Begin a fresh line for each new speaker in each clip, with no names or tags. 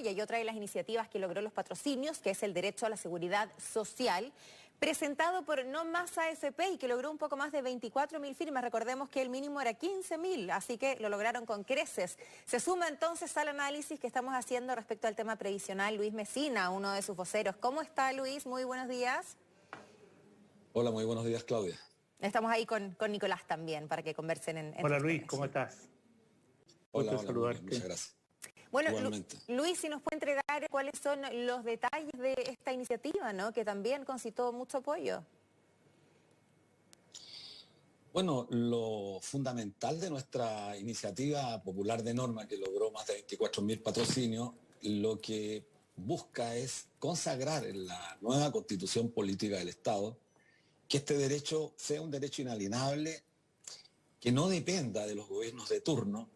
y hay otra de las iniciativas que logró los patrocinios, que es el derecho a la seguridad social, presentado por No Más AFP y que logró un poco más de 24.000 firmas. Recordemos que el mínimo era 15.000, así que lo lograron con creces. Se suma entonces al análisis que estamos haciendo respecto al tema previsional Luis Mesina, uno de sus voceros. ¿Cómo está, Luis? Muy buenos días.
Hola, muy buenos días, Claudia.
Estamos ahí con Nicolás también para que conversen en
Hola
estos
Luis,
temas.
¿cómo estás?
Hola,
Gusto
muy bien,
saludarte.
muchas gracias.
Bueno,
Igualmente.
Luis, si nos puede entregar cuáles son los detalles de esta iniciativa, ¿no? Que también concitó mucho apoyo.
Bueno, lo fundamental de nuestra iniciativa popular de norma, que logró más de 24.000 patrocinios, lo que busca es consagrar en la nueva constitución política del Estado que este derecho sea un derecho inalienable, que no dependa de los gobiernos de turno,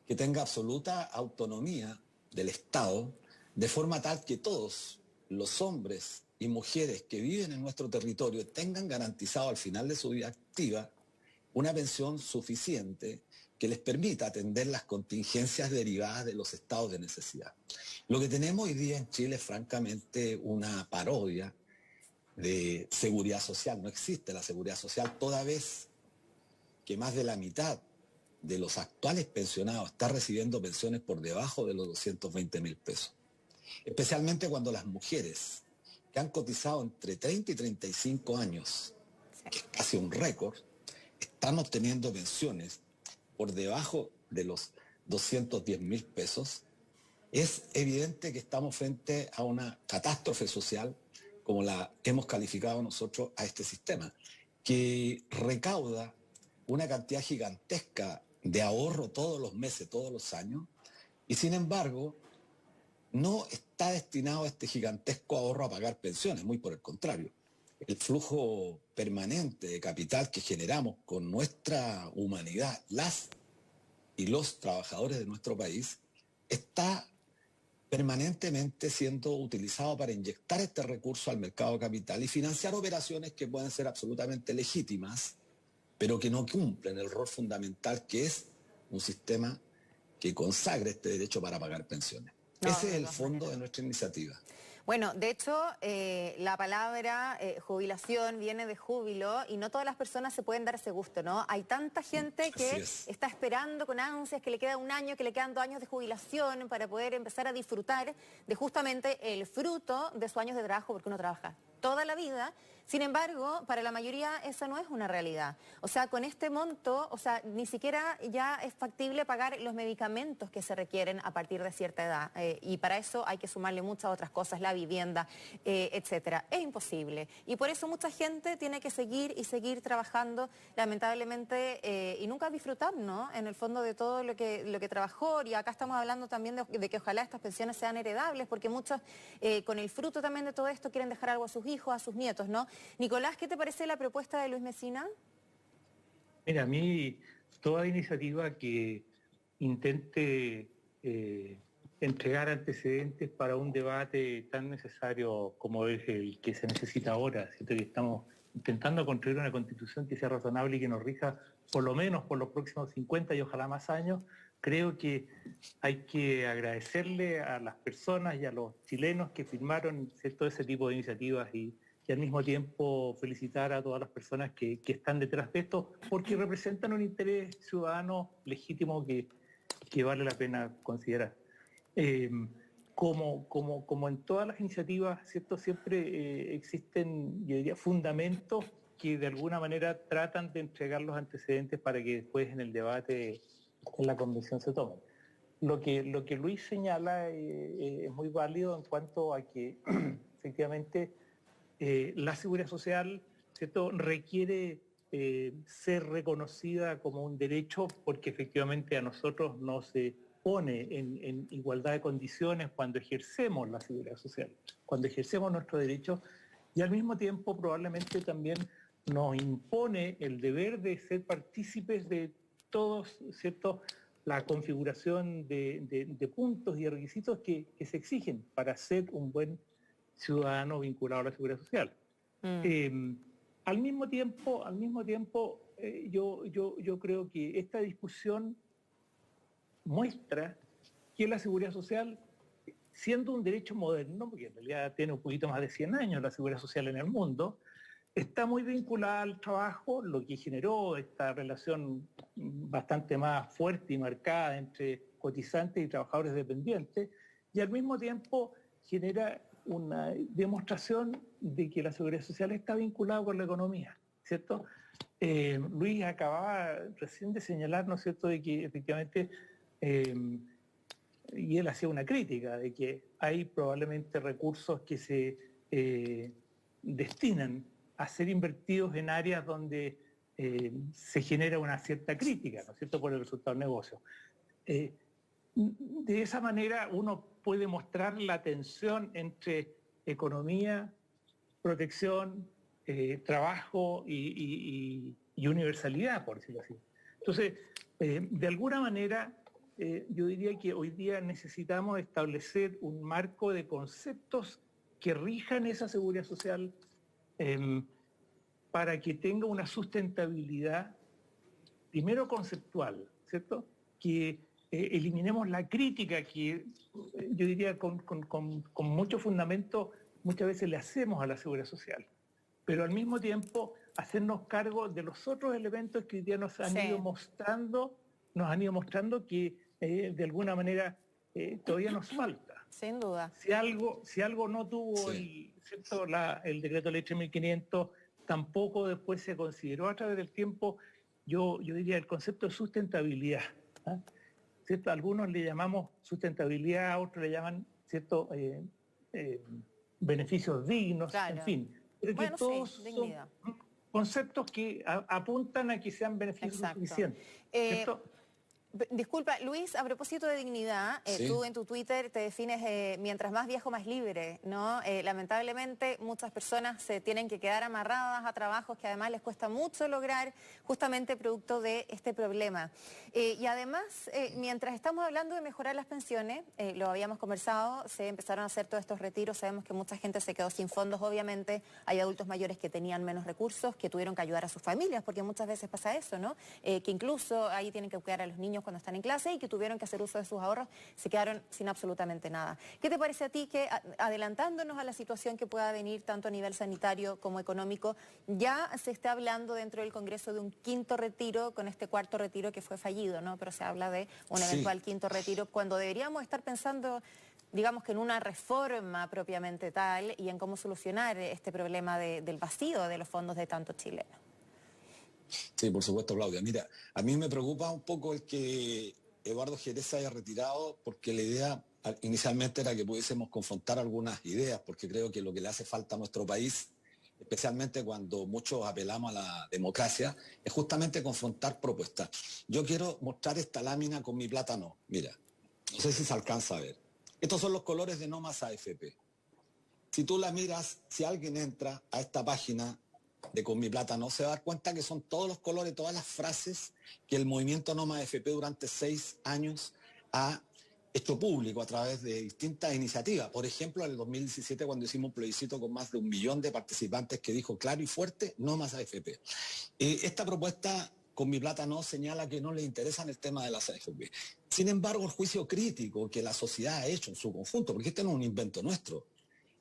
que tenga absoluta autonomía del Estado, de forma tal que todos los hombres y mujeres que viven en nuestro territorio tengan garantizado al final de su vida activa una pensión suficiente que les permita atender las contingencias derivadas de los estados de necesidad. Lo que tenemos hoy día en Chile es francamente una parodia de seguridad social. No existe la seguridad social toda vez que más de la mitad de los actuales pensionados está recibiendo pensiones por debajo de los 220.000 pesos. Especialmente cuando las mujeres que han cotizado entre 30 y 35 años, que es casi un récord, están obteniendo pensiones por debajo de los 210.000 pesos, es evidente que estamos frente a una catástrofe social como la hemos calificado nosotros a este sistema, que recauda una cantidad gigantesca de ahorro todos los meses, todos los años, y sin embargo no está destinado a este gigantesco ahorro a pagar pensiones, muy por el contrario. El flujo permanente de capital que generamos con nuestra humanidad, las y los trabajadores de nuestro país, está permanentemente siendo utilizado para inyectar este recurso al mercado capital y financiar operaciones que pueden ser absolutamente legítimas, pero que no cumplen el rol fundamental que es un sistema que consagre este derecho para pagar pensiones.
No,
Ese es
de
el
todas
fondo
maneras.
de nuestra iniciativa.
Bueno, de hecho, la palabra jubilación viene de júbilo y no todas las personas se pueden dar ese gusto, ¿no? Hay tanta gente
Así
que
es.
está esperando con ansias, que le queda un año, que le quedan 2 años de jubilación para poder empezar a disfrutar de justamente el fruto de sus años de trabajo, porque uno trabaja toda la vida. Sin embargo, para la mayoría esa no es una realidad. O sea, con este monto, o sea, ni siquiera ya es factible pagar los medicamentos que se requieren a partir de cierta edad. Y para eso hay que sumarle muchas otras cosas, la vivienda, etcétera. Es imposible. Y por eso mucha gente tiene que seguir y seguir trabajando, lamentablemente, y nunca disfrutar, ¿no? En el fondo de todo lo que trabajó. Y acá estamos hablando también de que ojalá estas pensiones sean heredables, porque muchos, con el fruto también de todo esto, quieren dejar algo a sus hijos, a sus nietos, ¿no? Nicolás, ¿qué te parece la propuesta de Luis Mesina?
Mira, a mí toda iniciativa que intente entregar antecedentes para un debate tan necesario como es el que se necesita ahora, ¿cierto? Que estamos intentando construir una constitución que sea razonable y que nos rija por lo menos por los próximos 50 y ojalá más años, creo que hay que agradecerle a las personas y a los chilenos que firmaron, ¿cierto?, ese tipo de iniciativas y al mismo tiempo felicitar a todas las personas que están detrás de esto, porque representan un interés ciudadano legítimo que vale la pena considerar. Como en todas las iniciativas, ¿cierto?, siempre existen, yo diría, fundamentos que de alguna manera tratan de entregar los antecedentes para que después en el debate en la convención se tomen. Lo que Luis señala es muy válido en cuanto a que efectivamente la seguridad social, ¿cierto?, requiere ser reconocida como un derecho porque efectivamente a nosotros nos pone en igualdad de condiciones cuando ejercemos la seguridad social, cuando ejercemos nuestros derechos y al mismo tiempo probablemente también nos impone el deber de ser partícipes de todos, ¿cierto?, la configuración de puntos y requisitos que se exigen para ser un buen ciudadano vinculado a la seguridad social. Al mismo tiempo yo creo que esta discusión muestra que la seguridad social siendo un derecho moderno, porque en realidad tiene un poquito más de 100 años la seguridad social en el mundo, está muy vinculada al trabajo, lo que generó esta relación bastante más fuerte y marcada entre cotizantes y trabajadores dependientes, y al mismo tiempo genera una demostración de que la seguridad social está vinculada con la economía, ¿cierto? Luis acababa recién de señalar, ¿no es cierto?, de que efectivamente, y él hacía una crítica, de que hay probablemente recursos que se destinan a ser invertidos en áreas donde se genera una cierta crítica, ¿no es cierto?, por el resultado del negocio. De esa manera uno puede mostrar la tensión entre economía, protección, trabajo y universalidad, por decirlo así. Entonces, de alguna manera, yo diría que hoy día necesitamos establecer un marco de conceptos que rijan esa seguridad social para que tenga una sustentabilidad, primero conceptual, ¿cierto? Que eliminemos la crítica que yo diría con mucho fundamento muchas veces le hacemos a la seguridad social, pero al mismo tiempo hacernos cargo de los otros elementos que hoy día nos han ido mostrando que de alguna manera todavía nos falta.
Sin duda.
Si algo no tuvo el decreto ley 3.500, tampoco después se consideró a través del tiempo, yo diría, el concepto de sustentabilidad. ¿Cierto? Algunos le llamamos sustentabilidad, otros le llaman, ¿cierto?, beneficios dignos,
claro.
En fin. Pero que todos son conceptos que apuntan a que sean beneficios suficientes. ¿Cierto?
Disculpa, Luis, a propósito de dignidad,
Sí.
tú en tu Twitter te defines mientras más viejo, más libre, ¿no? Lamentablemente muchas personas se tienen que quedar amarradas a trabajos que además les cuesta mucho lograr, justamente producto de este problema. Y además, mientras estamos hablando de mejorar las pensiones, lo habíamos conversado, se empezaron a hacer todos estos retiros, sabemos que mucha gente se quedó sin fondos, obviamente, hay adultos mayores que tenían menos recursos, que tuvieron que ayudar a sus familias, porque muchas veces pasa eso, ¿no? Que incluso ahí tienen que cuidar a los niños cuando están en clase y que tuvieron que hacer uso de sus ahorros, se quedaron sin absolutamente nada. ¿Qué te parece a ti que, adelantándonos a la situación que pueda venir tanto a nivel sanitario como económico, ya se está hablando dentro del Congreso de un quinto retiro con este cuarto retiro que fue fallido, ¿no? Pero se habla de un eventual quinto retiro cuando deberíamos estar pensando, digamos, que en una reforma propiamente tal y en cómo solucionar este problema del vacío de los fondos de tantos chilenos?
Sí, por supuesto, Claudia. Mira, a mí me preocupa un poco el que Eduardo Jerez se haya retirado, porque la idea inicialmente era que pudiésemos confrontar algunas ideas, porque creo que lo que le hace falta a nuestro país, especialmente cuando muchos apelamos a la democracia, es justamente confrontar propuestas. Yo quiero mostrar esta lámina con mi plátano. Mira, no sé si se alcanza a ver. Estos son los colores de No Más AFP. Si tú la miras, si alguien entra a esta página de Con Mi Plátano, se va a dar cuenta que son todos los colores, todas las frases que el movimiento No Más AFP durante 6 años ha hecho público a través de distintas iniciativas. Por ejemplo, en el 2017, cuando hicimos un plebiscito con más de 1 millón de participantes que dijo claro y fuerte, No Más AFP. Esta propuesta Con Mi Plátano señala que no le interesan el tema de las AFP. Sin embargo, el juicio crítico que la sociedad ha hecho en su conjunto, porque este no es un invento nuestro,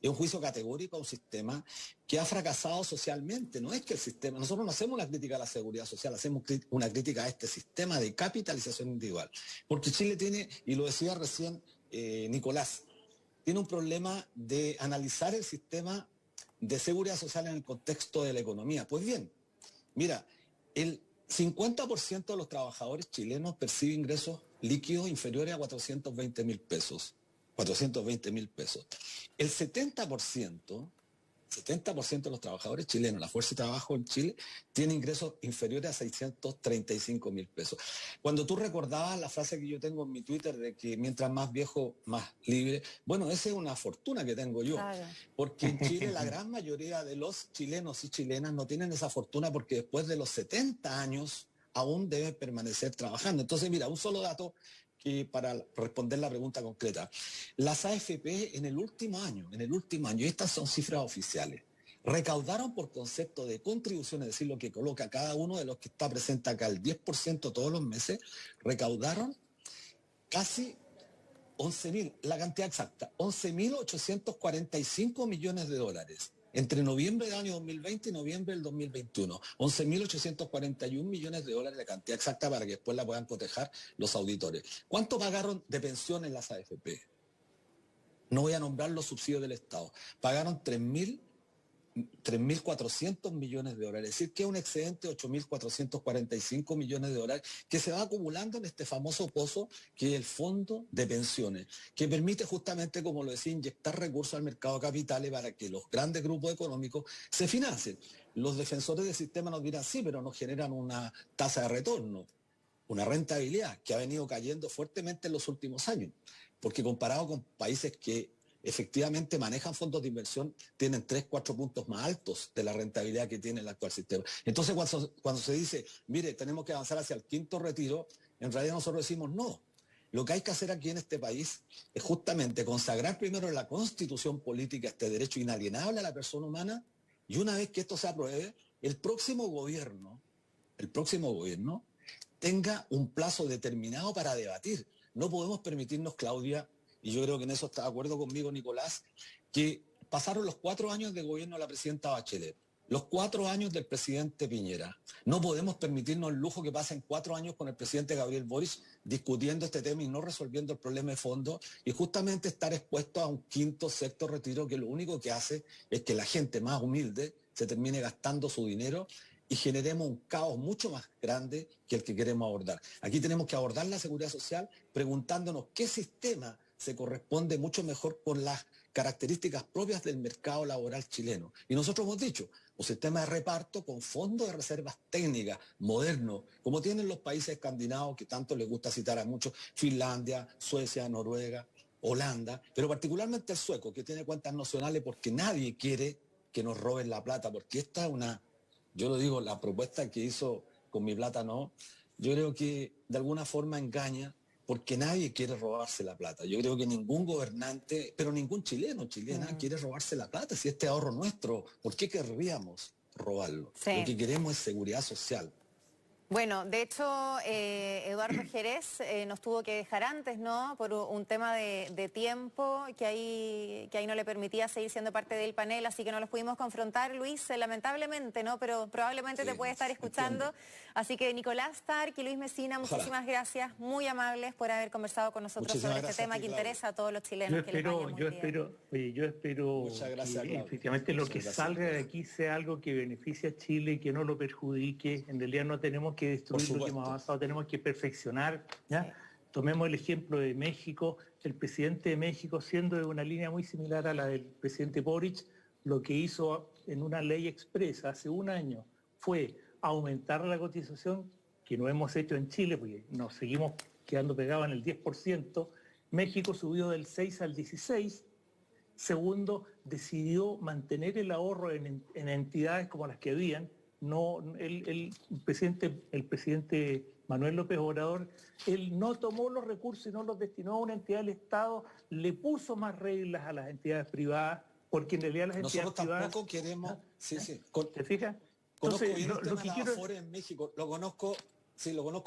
es un juicio categórico a un sistema que ha fracasado socialmente. No es que el sistema, nosotros no hacemos una crítica a la seguridad social, hacemos una crítica a este sistema de capitalización individual. Porque Chile tiene, y lo decía recién Nicolás, tiene un problema de analizar el sistema de seguridad social en el contexto de la economía. Pues bien, mira, el 50% de los trabajadores chilenos percibe ingresos líquidos inferiores a 420.000 pesos. 420.000 pesos. El 70% de los trabajadores chilenos, la fuerza de trabajo en Chile, tiene ingresos inferiores a 635.000 pesos. Cuando tú recordabas la frase que yo tengo en mi Twitter de que mientras más viejo, más libre, bueno, esa es una fortuna que tengo yo, porque en Chile la gran mayoría de los chilenos y chilenas no tienen esa fortuna porque después de los 70 años aún deben permanecer trabajando. Entonces, mira, un solo dato que para responder la pregunta concreta. Las AFP en el último año, y estas son cifras oficiales, recaudaron por concepto de contribución, es decir, lo que coloca cada uno de los que está presente acá, el 10% todos los meses, recaudaron casi 11.000, la cantidad exacta, 11.845 millones de dólares. Entre noviembre del año 2020 y noviembre del 2021, 11.841 millones de dólares, la cantidad exacta para que después la puedan cotejar los auditores. ¿Cuánto pagaron de pensiones las AFP? No voy a nombrar los subsidios del Estado. Pagaron 3.400 millones de dólares, es decir, que es un excedente de 8.445 millones de dólares que se va acumulando en este famoso pozo que es el fondo de pensiones, que permite justamente, como lo decía, inyectar recursos al mercado de capitales para que los grandes grupos económicos se financien. Los defensores del sistema nos dirán, sí, pero nos generan una tasa de retorno, una rentabilidad que ha venido cayendo fuertemente en los últimos años, porque comparado con países que efectivamente manejan fondos de inversión, tienen 3, 4 puntos más altos de la rentabilidad que tiene el actual sistema. Entonces, cuando se dice, mire, tenemos que avanzar hacia el quinto retiro, en realidad nosotros decimos no. Lo que hay que hacer aquí en este país es justamente consagrar primero en la Constitución política este derecho inalienable a la persona humana, y una vez que esto se apruebe, el próximo gobierno tenga un plazo determinado para debatir. No podemos permitirnos, Claudia, y yo creo que en eso está de acuerdo conmigo Nicolás, que pasaron los 4 años de gobierno de la presidenta Bachelet, los 4 años del presidente Piñera. No podemos permitirnos el lujo que pasen 4 años con el presidente Gabriel Boric discutiendo este tema y no resolviendo el problema de fondo, y justamente estar expuesto a un quinto, sexto retiro que lo único que hace es que la gente más humilde se termine gastando su dinero y generemos un caos mucho más grande que el que queremos abordar. Aquí tenemos que abordar la seguridad social preguntándonos qué sistema se corresponde mucho mejor con las características propias del mercado laboral chileno. Y nosotros hemos dicho, un sistema de reparto con fondos de reservas técnicas moderno, como tienen los países escandinavos que tanto les gusta citar a muchos, Finlandia, Suecia, Noruega, Holanda, pero particularmente el sueco, que tiene cuentas nacionales porque nadie quiere que nos roben la plata, porque esta es yo lo digo, la propuesta que hizo Con Mi Plata No, yo creo que de alguna forma engaña, porque nadie quiere robarse la plata. Yo creo que ningún gobernante, pero ningún chileno, chilena, quiere robarse la plata. Si este ahorro nuestro, ¿por qué querríamos robarlo?
Sí.
Lo que queremos es seguridad social.
Bueno, de hecho, Eduardo Jerez nos tuvo que dejar antes, ¿no? Por un tema de tiempo, que ahí no le permitía seguir siendo parte del panel, así que no los pudimos confrontar, Luis, lamentablemente, ¿no? Pero probablemente te puede estar escuchando. Entiendo. Así que Nicolás Stark y Luis Mesina, muchísimas gracias, muy amables por haber conversado con nosotros sobre este tema que interesa a todos los chilenos.
Yo espero que efectivamente lo que salga de aquí sea algo que beneficie a Chile y que no lo perjudique. En realidad no tenemos que destruir lo que hemos avanzado, tenemos que perfeccionar, ¿ya? Sí. Tomemos el ejemplo de México. El presidente de México, siendo de una línea muy similar a la del presidente Boric, lo que hizo en una ley expresa hace un año fue aumentar la cotización, que no hemos hecho en Chile, porque nos seguimos quedando pegados en el 10%. México subió del 6 al 16. Segundo, decidió mantener el ahorro en entidades como las que habían. No, el presidente Manuel López Obrador, él no tomó los recursos y no los destinó a una entidad del Estado, le puso más reglas a las entidades privadas, porque en realidad las entidades privadas...
Nosotros tampoco queremos...
¿Te fijas?
Conozco bien el tema de las Afores en México, lo conozco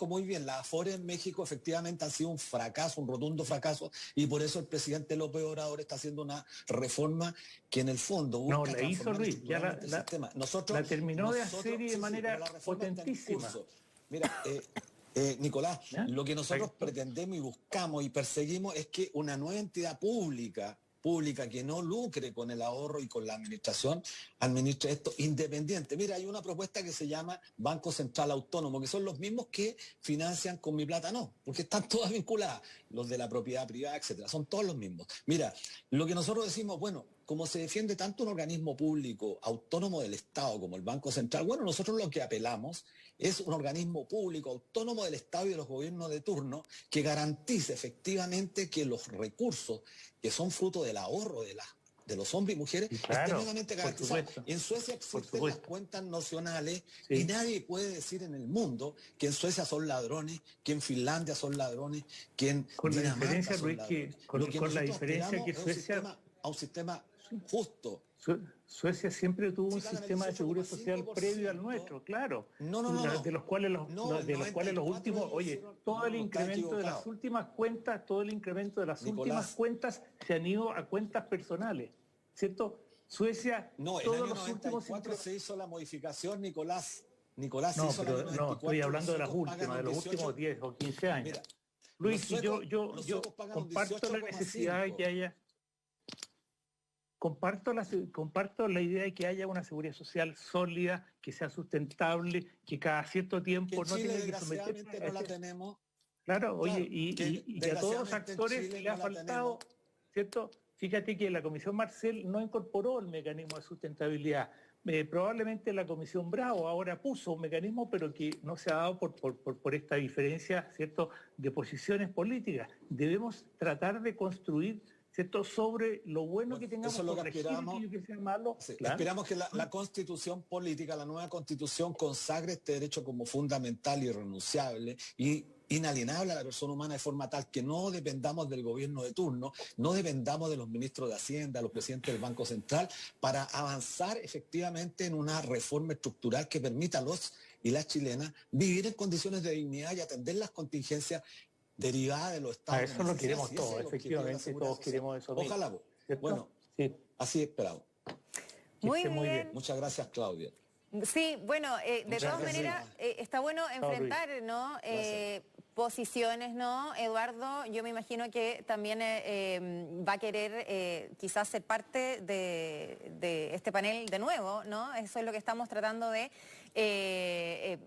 muy bien. Las Afores en México efectivamente han sido un fracaso, un rotundo fracaso, y por eso el presidente López Obrador está haciendo una reforma que en el fondo busca
no, la hizo Luis, ya
el sistema.
La terminó de hacer y de manera potentísima.
Mira, Nicolás, lo que nosotros pretendemos y buscamos y perseguimos es que una nueva entidad pública que no lucre con el ahorro y con la administración, administre esto independiente. Mira, hay una propuesta que se llama Banco Central Autónomo, que son los mismos que financian Con Mi Plata No, porque están todas vinculadas, los de la propiedad privada, etcétera, son todos los mismos. Mira, lo que nosotros decimos, bueno, como se defiende tanto un organismo público autónomo del Estado como el Banco Central, bueno, nosotros lo que apelamos es un organismo público autónomo del Estado y de los gobiernos de turno que garantice efectivamente que los recursos que son fruto del ahorro de los hombres y mujeres estén plenamente garantizados. En Suecia existen las cuentas nacionales y nadie puede decir en el mundo que en Suecia son ladrones, que en Finlandia son ladrones, que en
Dinamarca son ladrones. Con la diferencia que Suecia...
a un sistema justo.
Suecia siempre tuvo un sistema de seguridad social previo al nuestro, claro. De los cuales los últimos, oye, todo el incremento de las últimas cuentas, se han ido a cuentas personales, ¿cierto? Suecia,
no, en el año 94 se hizo la modificación, Nicolás.
No, pero no, estoy hablando de las últimas, de los últimos 10 o 15 años. Mira, Luis, yo comparto la necesidad de que haya... Comparto la idea de que haya una seguridad social sólida, que sea sustentable, que cada cierto tiempo
no
tenga que someterse
no la tenemos.
Claro, oye, y a todos los actores le ha faltado, ¿cierto? Fíjate que la Comisión Marcel no incorporó el mecanismo de sustentabilidad. Probablemente la Comisión Bravo ahora puso un mecanismo, pero que no se ha dado por esta diferencia, ¿cierto?, de posiciones políticas. Debemos tratar de construir, ¿cierto?, sobre lo bueno que tengamos,
eso es lo que aspiramos,
que sea malo.
Sí,
claro.
Esperamos que la constitución política, la nueva constitución, consagre este derecho como fundamental, irrenunciable y inalienable a la persona humana, de forma tal que no dependamos del gobierno de turno, no dependamos de los ministros de Hacienda, los presidentes del Banco Central, para avanzar efectivamente en una reforma estructural que permita a los y las chilenas vivir en condiciones de dignidad y atender las contingencias derivadas de los estados.
A eso lo queremos todos, efectivamente, todos queremos eso.
Ojalá, bueno, sí. Así esperado.
Muy bien.
Muchas gracias, Claudia.
Sí, bueno, de todas maneras, está bueno enfrentar, ¿no? Posiciones, ¿no? Eduardo, yo me imagino que también va a querer quizás ser parte de este panel de nuevo, ¿no? Eso es lo que estamos tratando de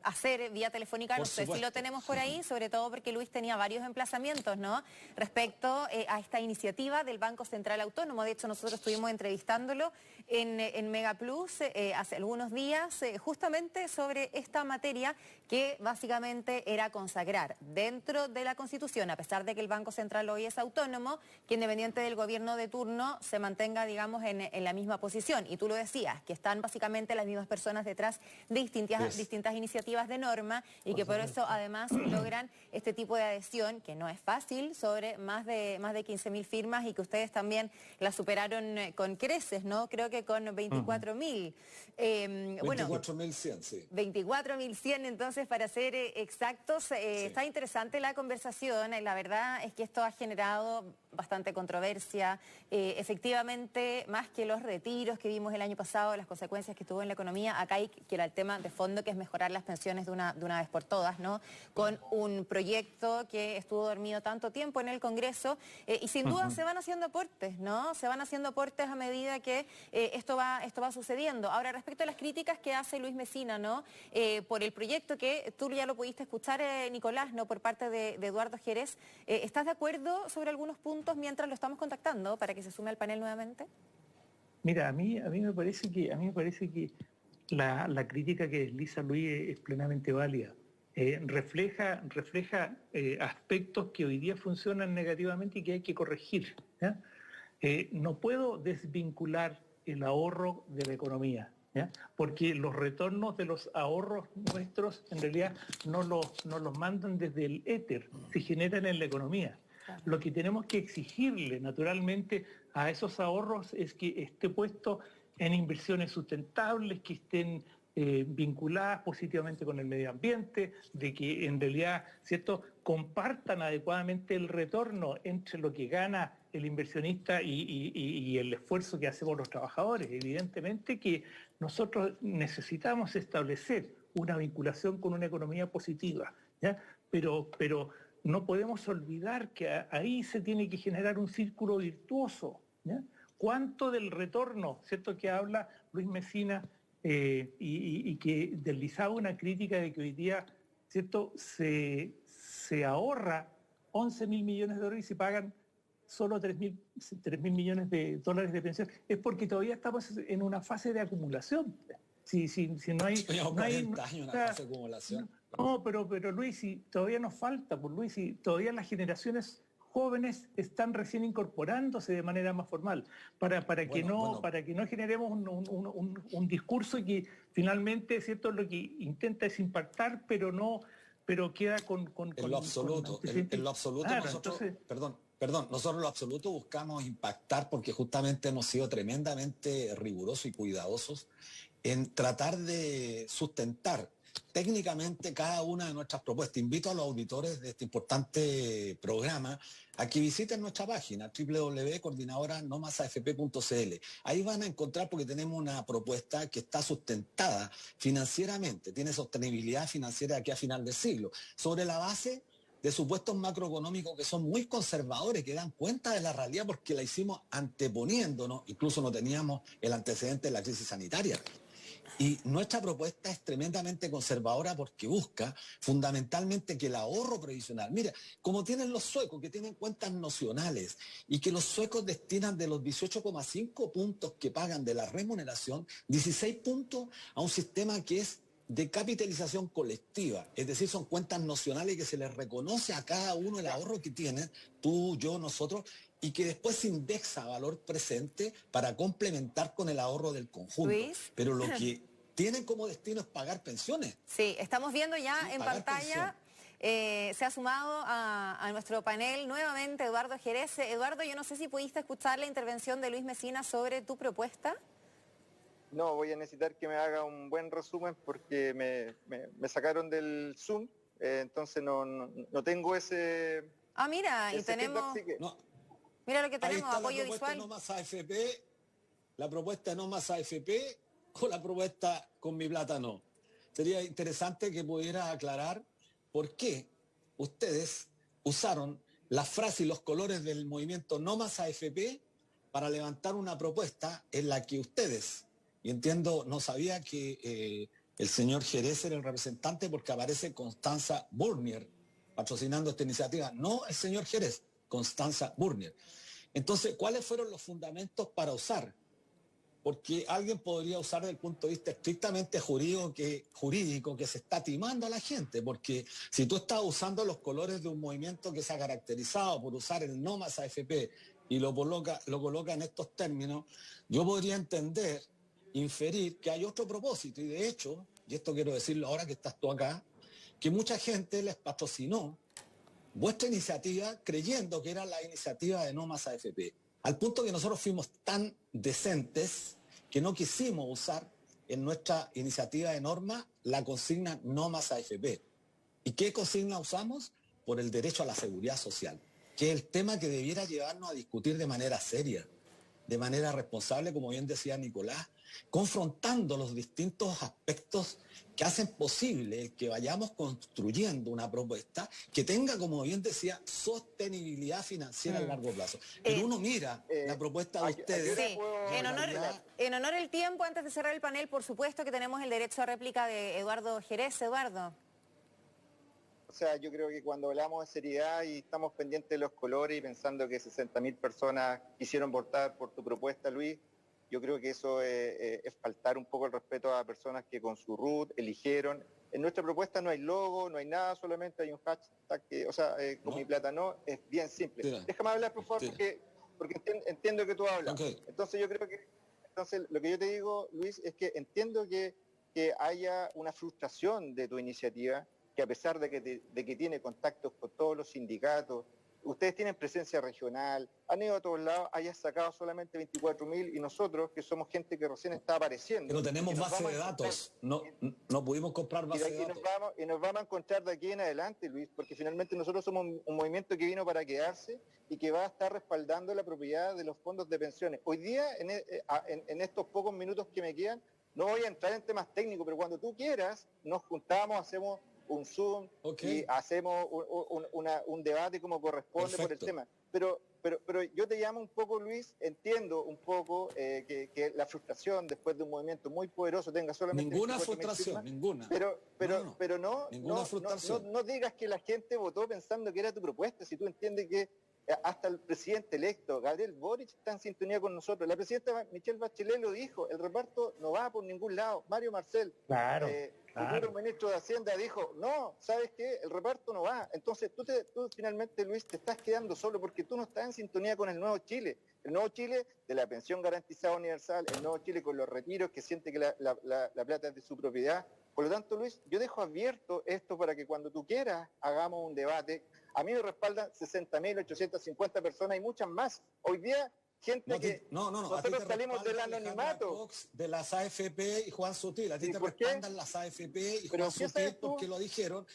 hacer vía telefónica. No sé si lo tenemos por ahí, sobre todo porque Luis tenía varios emplazamientos, ¿no?, respecto a esta iniciativa del Banco Central Autónomo. De hecho, nosotros estuvimos entrevistándolo en Mega Plus hace algunos días, justamente sobre esta materia que básicamente era consagrar dentro de la Constitución, a pesar de que el Banco Central hoy es autónomo, que independiente del gobierno de turno se mantenga, digamos, en la misma posición. Y tú lo decías, que están básicamente las mismas personas detrás de distintas iniciativas de norma y que por eso además logran este tipo de adhesión, que no es fácil, sobre más de 15.000 firmas y que ustedes también la superaron con creces, ¿no? Creo que con 24.000.
24.100, sí.
24.100, entonces, para ser exactos. Sí. Está interesante la conversación. La verdad es que esto ha generado bastante controversia. Efectivamente, más que los retiros que vimos el año pasado, las consecuencias que tuvo en la economía, acá hay que era el tema de fondo, que es mejorar las pensiones de una vez por todas, ¿no? Con un proyecto que estuvo dormido tanto tiempo en el Congreso y sin duda se van haciendo aportes, ¿no? Se van haciendo aportes a medida que esto va sucediendo. Ahora, respecto a las críticas que hace Luis Mesina, ¿no? Por el proyecto que tú ya lo pudiste escuchar, Nicolás, ¿no?, por parte de Eduardo Jerez, ¿estás de acuerdo sobre algunos puntos mientras lo estamos contactando para que se sume al panel nuevamente?
Mira, a mí me parece que la crítica que desliza Luis es plenamente válida. Refleja aspectos que hoy día funcionan negativamente y que hay que corregir, ¿ya? No puedo desvincular el ahorro de la economía, ¿ya? Porque los retornos de los ahorros nuestros en realidad no los mandan desde el éter, se generan en la economía. Claro. Lo que tenemos que exigirle naturalmente a esos ahorros es que esté puesto en inversiones sustentables, que estén vinculadas positivamente con el medio ambiente, de que en realidad, ¿cierto?, compartan adecuadamente el retorno entre lo que gana el inversionista y el esfuerzo que hacemos los trabajadores. Evidentemente que nosotros necesitamos establecer una vinculación con una economía positiva, ¿ya? Pero no podemos olvidar que ahí se tiene que generar un círculo virtuoso, ¿ya? ¿Cuánto del retorno, ¿cierto?, que habla Luis Mesina y que deslizaba una crítica de que hoy día, ¿cierto?, se ahorra 11.000 millones de dólares y se pagan solo 3.000 millones de dólares de pensión? Es porque todavía estamos en una fase de acumulación. Si no hay...
Llevamos 40 años en una fase de acumulación.
No, pero Luis, si todavía nos falta, pues Luis, si todavía las generaciones jóvenes están recién incorporándose de manera más formal, para que no generemos un discurso que finalmente, ¿cierto?, lo que intenta es impactar, pero queda con...
En lo absoluto, claro, nosotros, entonces, perdón, Perdón, nosotros en lo absoluto buscamos impactar porque justamente hemos sido tremendamente rigurosos y cuidadosos en tratar de sustentar técnicamente cada una de nuestras propuestas. Invito a los auditores de este importante programa a que visiten nuestra página www.coordinadoraanomasafp.cl. Ahí van a encontrar, porque tenemos una propuesta que está sustentada financieramente, tiene sostenibilidad financiera de aquí a final del siglo, sobre la base de supuestos macroeconómicos que son muy conservadores, que dan cuenta de la realidad porque la hicimos anteponiéndonos, incluso no teníamos el antecedente de la crisis sanitaria. Y nuestra propuesta es tremendamente conservadora porque busca fundamentalmente que el ahorro previsional, mira, como tienen los suecos, que tienen cuentas nocionales y que los suecos destinan de los 18,5 puntos que pagan de la remuneración, 16 puntos a un sistema que es de capitalización colectiva, es decir, son cuentas nocionales que se les reconoce a cada uno el ahorro que tienen, tú, yo, nosotros, y que después se indexa a valor presente para complementar con el ahorro del conjunto.
Luis.
Pero lo que tienen como destino es pagar pensiones.
Sí, estamos viendo ya
Sí,
en
pagar
pantalla, se ha sumado a nuestro panel nuevamente Eduardo Jerez. Eduardo, yo no sé si pudiste escuchar la intervención de Luis Mesina sobre tu propuesta.
No, voy a necesitar que me haga un buen resumen porque me sacaron del Zoom, entonces no tengo ese...
Ah, mira, y
ese
tenemos...
feedback, sí que...
No,
Mira lo que
ahí
tenemos,
está
apoyo
la propuesta
visual.
No Más AFP, la propuesta No Más AFP o la propuesta Con Mi Plata No. Sería interesante que pudiera aclarar por qué ustedes usaron la frase y los colores del movimiento No Más AFP para levantar una propuesta en la que ustedes, y entiendo, no sabía que el señor Jerez era el representante porque aparece Constanza Burnier patrocinando esta iniciativa, no el señor Jerez, Constanza Burnier. Entonces, ¿cuáles fueron los fundamentos para usar? Porque alguien podría usar desde el punto de vista estrictamente jurídico que se está timando a la gente, porque si tú estás usando los colores de un movimiento que se ha caracterizado por usar el no más AFP y lo coloca en estos términos, yo podría entender, inferir que hay otro propósito, y de hecho, y esto quiero decirlo ahora que estás tú acá, que mucha gente les patrocinó vuestra iniciativa creyendo que era la iniciativa de No Más AFP, al punto que nosotros fuimos tan decentes que no quisimos usar en nuestra iniciativa de norma la consigna No Más AFP. ¿Y qué consigna usamos? Por el derecho a la seguridad social, que es el tema que debiera llevarnos a discutir de manera seria, de manera responsable, como bien decía Nicolás, confrontando los distintos aspectos que hacen posible que vayamos construyendo una propuesta que tenga, como bien decía, sostenibilidad financiera a largo plazo. Pero uno mira la propuesta de ustedes...
Sí, en honor al tiempo, antes de cerrar el panel, por supuesto que tenemos el derecho a réplica de Eduardo Jerez. Eduardo.
O sea, yo creo que cuando hablamos de seriedad y estamos pendientes de los colores y pensando que 60.000 personas quisieron votar por tu propuesta, Luis, yo creo que eso es faltar un poco el respeto a personas que con su root eligieron. En nuestra propuesta no hay logo, no hay nada, solamente hay un hashtag, con mi plata no, es bien simple.
Tira.
Déjame hablar, por favor, porque entiendo que tú hablas.
Okay.
Entonces yo creo que, lo que yo te digo, Luis, es que entiendo que haya una frustración de tu iniciativa, que a pesar de que tiene contactos con todos los sindicatos, ustedes tienen presencia regional, han ido a todos lados, hayas sacado solamente 24.000 y nosotros, que somos gente que recién está apareciendo.
Pero tenemos base de datos, no pudimos comprar base de datos.
Y nos vamos a encontrar de aquí en adelante, Luis, porque finalmente nosotros somos un movimiento que vino para quedarse y que va a estar respaldando la propiedad de los fondos de pensiones. Hoy día, en estos pocos minutos que me quedan, no voy a entrar en temas técnicos, pero cuando tú quieras, nos juntamos, hacemos un Zoom y hacemos un debate como corresponde. Perfecto. Por el tema. Pero yo te llamo un poco, Luis, entiendo un poco que la frustración después de un movimiento muy poderoso tenga solamente...
Ninguna frustración, ninguna.
Pero no digas que la gente votó pensando que era tu propuesta, si tú entiendes que hasta el presidente electo, Gabriel Boric, está en sintonía con nosotros. La presidenta Michelle Bachelet lo dijo, el reparto no va por ningún lado. Mario Marcel, el ministro de Hacienda, dijo, no, ¿sabes qué? El reparto no va. Entonces tú finalmente, Luis, te estás quedando solo porque tú no estás en sintonía con el nuevo Chile. El nuevo Chile de la pensión garantizada universal, el nuevo Chile con los retiros, que siente que la plata es de su propiedad. Por lo tanto, Luis, yo dejo abierto esto para que cuando tú quieras hagamos un debate A mí me respaldan 60.850 personas y muchas más. Hoy día, gente nosotros salimos del anonimato.
De las AFP y Juan Sutil. A ti te respaldan las AFP y Juan Sutil porque lo dijeron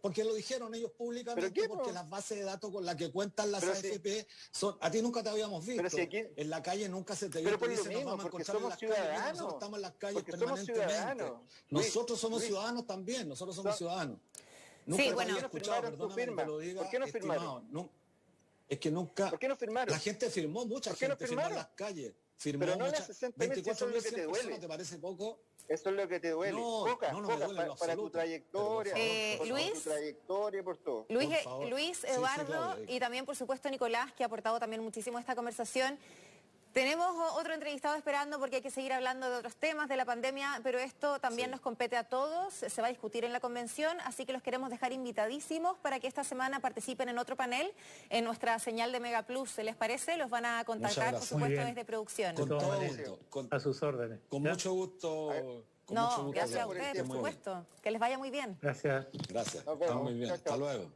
porque lo dijeron ellos públicamente, porque las bases de datos con las que cuentan las AFP son... A ti nunca te habíamos visto. En la calle nunca se te vio.
Pero por lo mismo, porque somos ciudadanos.
Nosotros estamos en las calles permanentemente. Nosotros somos ciudadanos también. Nosotros somos ciudadanos. Nunca
sí, bueno.
¿Por qué no firmaron?
Es que nunca...
¿Por qué no firmaron?
La gente firmó, mucha gente firmó en las calles. Firmó
pero no
muchas,
24.000, eso es lo que te duele.
¿Te parece poco?
Eso es lo que te duele.
No,
poca,
no me duele
para tu trayectoria,
Luis,
por tu trayectoria, por todo.
Luis, Eduardo, sí, y también, por supuesto, Nicolás, que ha aportado también muchísimo a esta conversación. Tenemos otro entrevistado esperando porque hay que seguir hablando de otros temas de la pandemia, pero esto también nos compete a todos, se va a discutir en la convención, así que los queremos dejar invitadísimos para que esta semana participen en otro panel en nuestra señal de Mega Plus. ¿Les parece? Los van a contactar, por supuesto, desde producción.
Con todo gusto.
A sus órdenes.
Con mucho gusto.
Gracias a ustedes, por supuesto. Que les vaya muy bien.
Gracias.
Gracias. Está muy bien. Hasta luego.